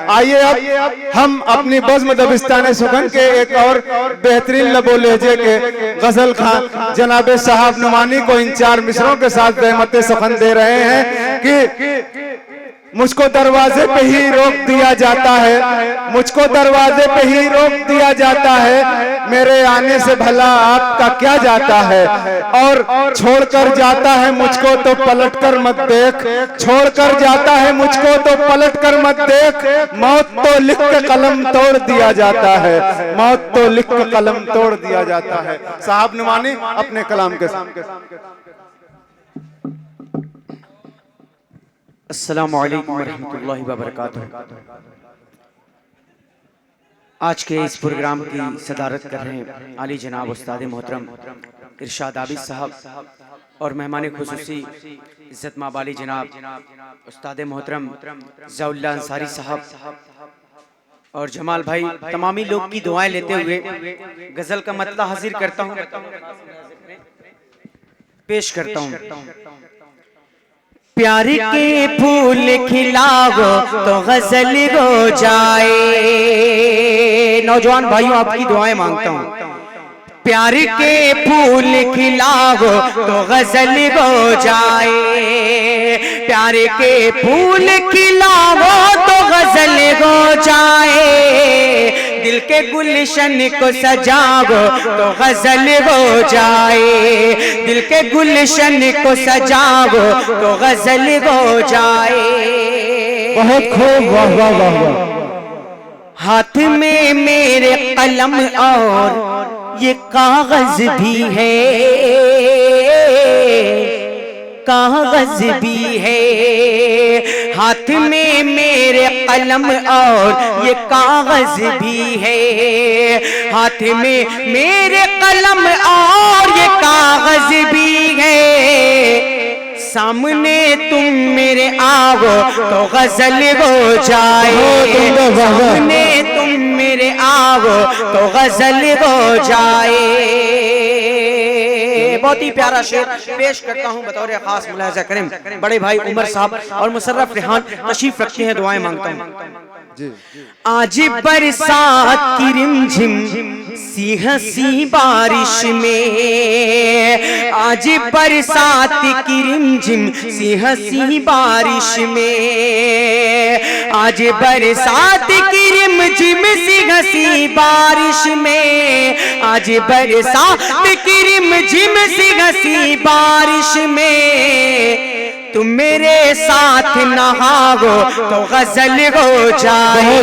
आइए अब हम अपनी बज़्म दबिस्तान सुखन के एक और बेहतरीन लबो लहजे के गजल खान जनाब साहब नुमानी को इन 4 मिसरों के साथ रहमत सुखन दे रहे हैं कि मुझको दरवाजे पे ही रोक दिया जाता है, मुझको दरवाजे पे ही रोक दिया जाता है, मेरे आने से भला आपका क्या जाता है, और छोड़कर जाता है मुझको तो पलट कर मत देख, छोड़कर जाता है मुझको तो पलट कर मत देख, मौत तो लिख के कलम तोड़ दिया जाता है, मौत तो लिख के कलम तोड़ दिया जाता है। साहब नुमानी अपने कलाम के सामने। अस्सलामु अलैकुम रहमतुल्लाहि व बरकातुहू। आज के इस प्रोग्राम की सदारत कर रहे हैं आली जनाब उस्ताद मोहतरम इरशाद आबिद साहब और मेहमान खुसूसी इज्जत माबाली जनाब उस्ताद मोहतरम ज़ियाउल्लाह अंसारी साहब और जमाल भाई, तमामी लोग की दुआएं लेते हुए गजल का मतला हाजिर करता हूँ, पेश करता हूँ। प्यार के फूल खिलाओ तो गजल हो जाए। नौजवान भाइयों, आपकी दुआएं मांगता हूँ। प्यार के फूल खिलाओ तो गजल हो जाए, प्यार के फूल खिलाओ तो गजल हो जाए, दिल के गुलशन को सजाओ तो गजल हो जाए, दिल के गुलशन को सजाओ तो गजल हो जाए। बहुत खूब, वाह वाह वाह वाह। हाथ में मेरे कलम और ये कागज भी है, कागज भी है, हाथ में मेरे कलम और ये कागज भी है, हाथ में मेरे कलम और ये कागज भी है, सामने तुम मेरे आओ तो गजल हो जाए, सामने तुम मेरे आओ तो गजल हो जाए। बहुत ही प्यारा शेर पेश करता हूँ बतौर खास मुलाहिजा करें। बड़े भाई उमर साहब और मुशर्रफ रेहान तशरीफ रखते हैं, दुआएं मांगता हूँ। आज बरसात की रिमझिम सी हंसी बारिश में, आज बरसात की रिमझिम सी हंसी बारिश में, आज बरसात की रिमझिम सी हंसी बारिश में, आज बरसात की रिमझिम सी हंसी बारिश में, तुम मेरे साथ नहाओ तो गजल हो जाए,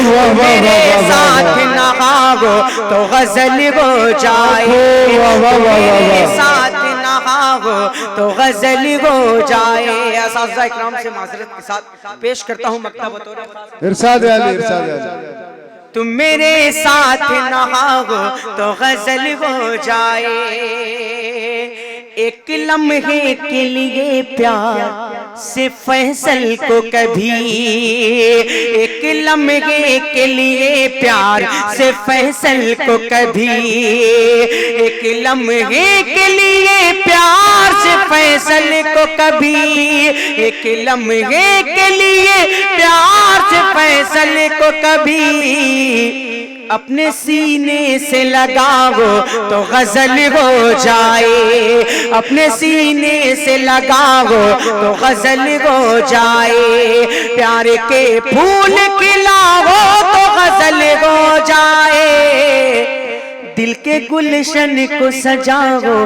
तुम मेरे साथ नहाओ तो गजल हो जाए, मेरे साथ नहाओ तो गजल हो जाए। असातिज़ा इकराम से माज़रत के साथ पेश करता हूँ मक्तब बतौर इरशाद अली, इरशाद अली। तुम मेरे साथ नहाओ तो गजल हो जाए, एक लम्हे के लिए प्यार से फैसल को कभी, एक लम्हे के लिए प्यार से फैसल को कभी, एक लम्हे के लिए प्यार से फैसल को कभी, एक लम्हे के लिए प्यार से फैसल को कभी, अपने सीने से लगाओ तो गजल हो जाए, अपने सीने से लगाओ तो गजल हो जाए, प्यार के फूल खिलाओ तो गजल हो जाए, दिल के गुलशन को सजाओ तो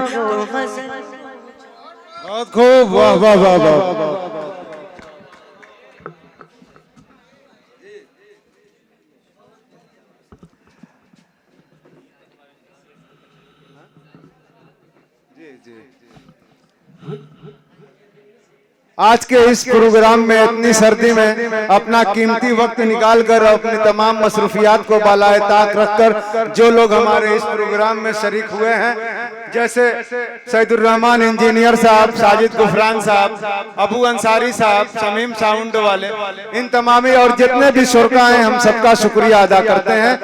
गजल। बहुत खूब, वाह वाह वाह वाह। आज के इस प्रोग्राम में इतनी सर्दी में अपना कीमती वक्त निकाल कर अपनी तमाम मसरूफियात को बालाए ताक रखकर जो लोग हमारे इस प्रोग्राम में शरीक हुए हैं, जैसे सईदुर रहमान इंजीनियर साहब, साजिद गुफरान साहब, अबू अंसारी साहब, शमीम साउंड वाले, इन तमामी और जितने भी शुरका हैं, हम सबका शुक्रिया अदा करते हैं।